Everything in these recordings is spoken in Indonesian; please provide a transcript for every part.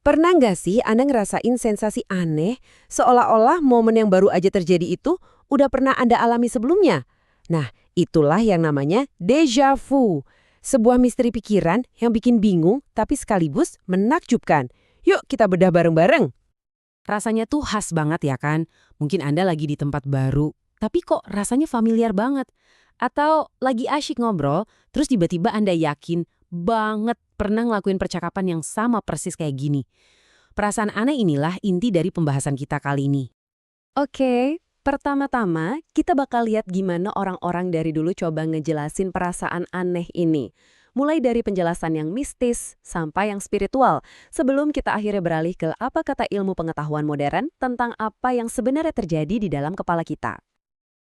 Pernah nggak sih Anda ngerasain sensasi aneh, seolah-olah momen yang baru aja terjadi itu udah pernah Anda alami sebelumnya? Nah, itulah yang namanya déjà vu. Sebuah misteri pikiran yang bikin bingung tapi sekaligus menakjubkan. Yuk kita bedah bareng-bareng. Rasanya tuh khas banget ya kan? Mungkin Anda lagi di tempat baru, tapi kok rasanya familiar banget. Atau lagi asyik ngobrol, terus tiba-tiba Anda yakin banget pernah ngelakuin percakapan yang sama persis kayak gini. Perasaan aneh inilah inti dari pembahasan kita kali ini. Oke, pertama-tama kita bakal lihat gimana orang-orang dari dulu coba ngejelasin perasaan aneh ini. Mulai dari penjelasan yang mistis sampai yang spiritual, sebelum kita akhirnya beralih ke apa kata ilmu pengetahuan modern tentang apa yang sebenarnya terjadi di dalam kepala kita.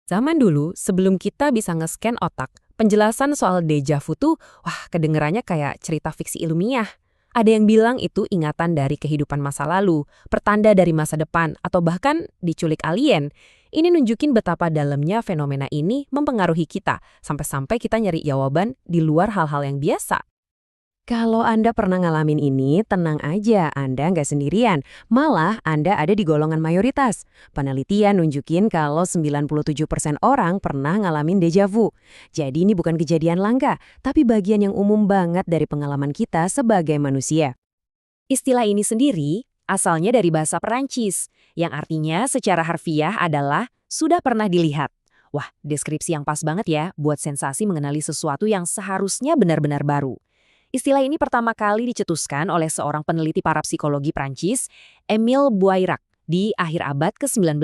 Zaman dulu, sebelum kita bisa nge-scan otak, penjelasan soal deja vu tuh, wah kedengerannya kayak cerita fiksi ilmiah. Ada yang bilang itu ingatan dari kehidupan masa lalu, pertanda dari masa depan, atau bahkan diculik alien. Ini nunjukin betapa dalamnya fenomena ini mempengaruhi kita, sampai-sampai kita nyari jawaban di luar hal-hal yang biasa. Kalau Anda pernah ngalamin ini, tenang aja, Anda nggak sendirian. Malah Anda ada di golongan mayoritas. Penelitian nunjukin kalau 97% orang pernah ngalamin deja vu. Jadi ini bukan kejadian langka, tapi bagian yang umum banget dari pengalaman kita sebagai manusia. Istilah ini sendiri asalnya dari bahasa Perancis, yang artinya secara harfiah adalah sudah pernah dilihat. Wah, deskripsi yang pas banget ya buat sensasi mengenali sesuatu yang seharusnya benar-benar baru. Istilah ini pertama kali dicetuskan oleh seorang peneliti parapsikologi Prancis, Émile Bouirac, di akhir abad ke-19.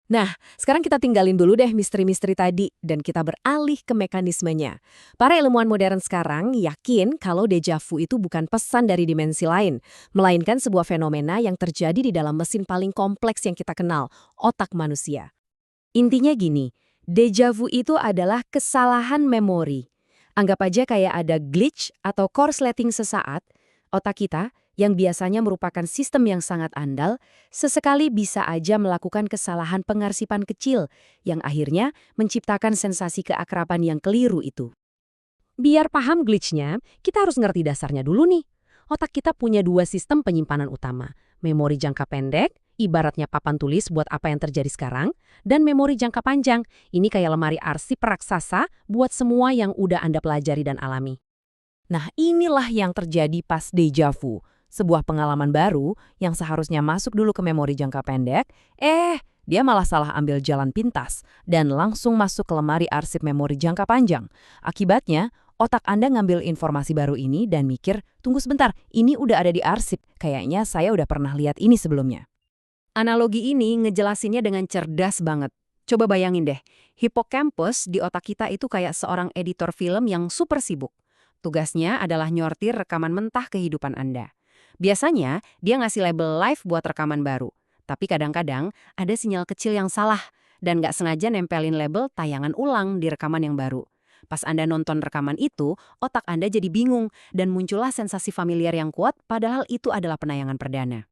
Nah, sekarang kita tinggalin dulu deh misteri-misteri tadi dan kita beralih ke mekanismenya. Para ilmuwan modern sekarang yakin kalau deja vu itu bukan pesan dari dimensi lain, melainkan sebuah fenomena yang terjadi di dalam mesin paling kompleks yang kita kenal, otak manusia. Intinya gini, deja vu itu adalah kesalahan memori. Anggap aja kayak ada glitch atau korsleting sesaat, otak kita yang biasanya merupakan sistem yang sangat andal, sesekali bisa aja melakukan kesalahan pengarsipan kecil yang akhirnya menciptakan sensasi keakraban yang keliru itu. Biar paham glitchnya, kita harus ngerti dasarnya dulu nih. Otak kita punya dua sistem penyimpanan utama, memori jangka pendek, ibaratnya papan tulis buat apa yang terjadi sekarang, dan memori jangka panjang, ini kayak lemari arsip raksasa buat semua yang udah Anda pelajari dan alami. Nah, inilah yang terjadi pas deja vu, sebuah pengalaman baru yang seharusnya masuk dulu ke memori jangka pendek, dia malah salah ambil jalan pintas dan langsung masuk ke lemari arsip memori jangka panjang. Akibatnya, otak Anda ngambil informasi baru ini dan mikir, tunggu sebentar, ini udah ada di arsip, kayaknya saya udah pernah lihat ini sebelumnya. Analogi ini ngejelasinnya dengan cerdas banget. Coba bayangin deh, hipokampus di otak kita itu kayak seorang editor film yang super sibuk. Tugasnya adalah nyortir rekaman mentah kehidupan Anda. Biasanya, dia ngasih label live buat rekaman baru. Tapi kadang-kadang ada sinyal kecil yang salah dan nggak sengaja nempelin label tayangan ulang di rekaman yang baru. Pas Anda nonton rekaman itu, otak Anda jadi bingung dan muncullah sensasi familiar yang kuat padahal itu adalah penayangan perdana.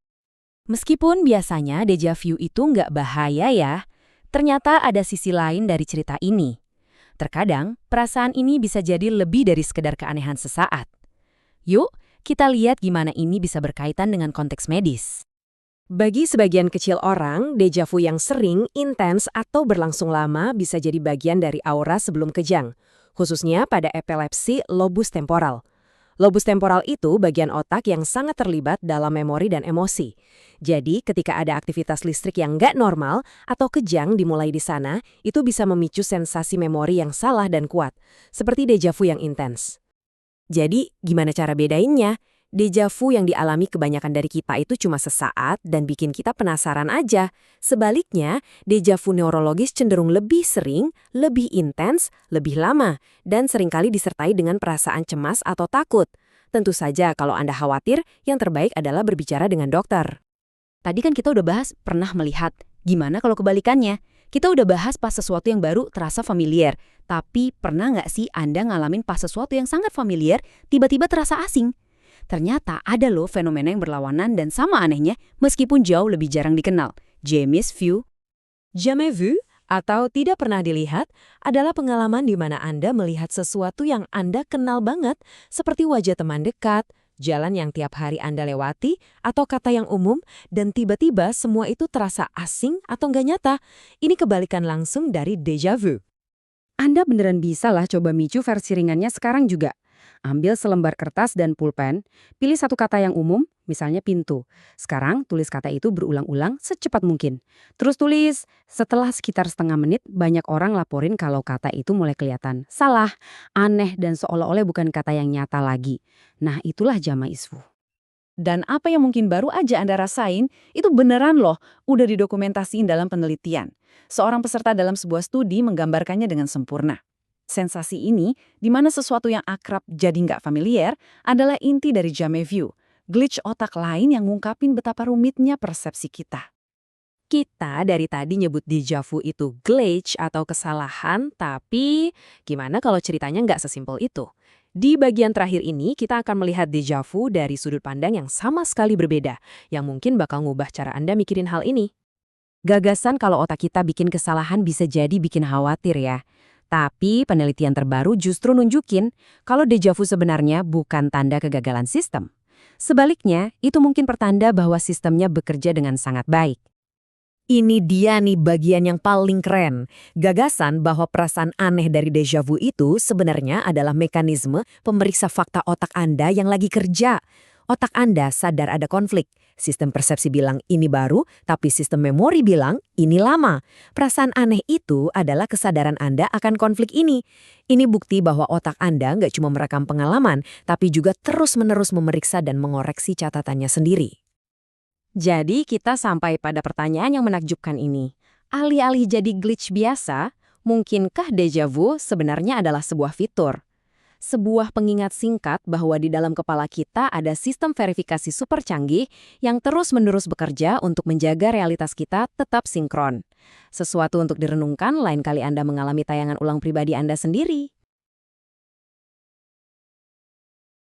Meskipun biasanya deja vu itu nggak bahaya ya, ternyata ada sisi lain dari cerita ini. Terkadang, perasaan ini bisa jadi lebih dari sekedar keanehan sesaat. Yuk, kita lihat gimana ini bisa berkaitan dengan konteks medis. Bagi sebagian kecil orang, deja vu yang sering, intens, atau berlangsung lama bisa jadi bagian dari aura sebelum kejang, khususnya pada epilepsi lobus temporal. Lobus temporal itu bagian otak yang sangat terlibat dalam memori dan emosi. Jadi, ketika ada aktivitas listrik yang nggak normal atau kejang dimulai di sana, itu bisa memicu sensasi memori yang salah dan kuat, seperti deja vu yang intens. Jadi, gimana cara bedainnya? Deja vu yang dialami kebanyakan dari kita itu cuma sesaat dan bikin kita penasaran aja. Sebaliknya, deja vu neurologis cenderung lebih sering, lebih intens, lebih lama, dan seringkali disertai dengan perasaan cemas atau takut. Tentu saja kalau Anda khawatir, yang terbaik adalah berbicara dengan dokter. Tadi kan kita udah bahas pernah melihat. Gimana kalau kebalikannya? Kita udah bahas pas sesuatu yang baru terasa familiar. Tapi pernah nggak sih Anda ngalamin pas sesuatu yang sangat familiar, tiba-tiba terasa asing? Ternyata ada loh fenomena yang berlawanan dan sama anehnya meskipun jauh lebih jarang dikenal. Jamais vu. Jamais vu atau tidak pernah dilihat adalah pengalaman di mana Anda melihat sesuatu yang Anda kenal banget seperti wajah teman dekat, Jalan yang tiap hari Anda lewati, atau kata yang umum, dan tiba-tiba semua itu terasa asing atau nggak nyata. Ini kebalikan langsung dari déjà vu. Anda beneran bisa lah coba micu versi ringannya sekarang juga. Ambil selembar kertas dan pulpen, pilih satu kata yang umum, misalnya pintu. Sekarang tulis kata itu berulang-ulang secepat mungkin. Terus tulis, setelah sekitar setengah menit banyak orang laporin kalau kata itu mulai kelihatan salah, aneh dan seolah-olah bukan kata yang nyata lagi. Nah itulah jama isfu. Dan apa yang mungkin baru aja Anda rasain, itu beneran loh, udah didokumentasiin dalam penelitian. Seorang peserta dalam sebuah studi menggambarkannya dengan sempurna. Sensasi ini, di mana sesuatu yang akrab jadi nggak familiar, adalah inti dari jamais vu, glitch otak lain yang ngungkapin betapa rumitnya persepsi kita. Kita dari tadi nyebut déjà vu itu glitch atau kesalahan, tapi gimana kalau ceritanya nggak sesimpel itu? Di bagian terakhir ini, kita akan melihat déjà vu dari sudut pandang yang sama sekali berbeda, yang mungkin bakal ngubah cara Anda mikirin hal ini. Gagasan kalau otak kita bikin kesalahan bisa jadi bikin khawatir ya. Tapi penelitian terbaru justru nunjukin kalau déjà vu sebenarnya bukan tanda kegagalan sistem. Sebaliknya, itu mungkin pertanda bahwa sistemnya bekerja dengan sangat baik. Ini dia nih bagian yang paling keren. Gagasan bahwa perasaan aneh dari déjà vu itu sebenarnya adalah mekanisme pemeriksa fakta otak Anda yang lagi kerja. Otak Anda sadar ada konflik. Sistem persepsi bilang ini baru, tapi sistem memori bilang ini lama. Perasaan aneh itu adalah kesadaran Anda akan konflik ini. Ini bukti bahwa otak Anda nggak cuma merekam pengalaman, tapi juga terus-menerus memeriksa dan mengoreksi catatannya sendiri. Jadi kita sampai pada pertanyaan yang menakjubkan ini. Alih-alih jadi glitch biasa, mungkinkah déjà vu sebenarnya adalah sebuah fitur? Sebuah pengingat singkat bahwa di dalam kepala kita ada sistem verifikasi super canggih yang terus-menerus bekerja untuk menjaga realitas kita tetap sinkron. Sesuatu untuk direnungkan lain kali Anda mengalami tayangan ulang pribadi Anda sendiri.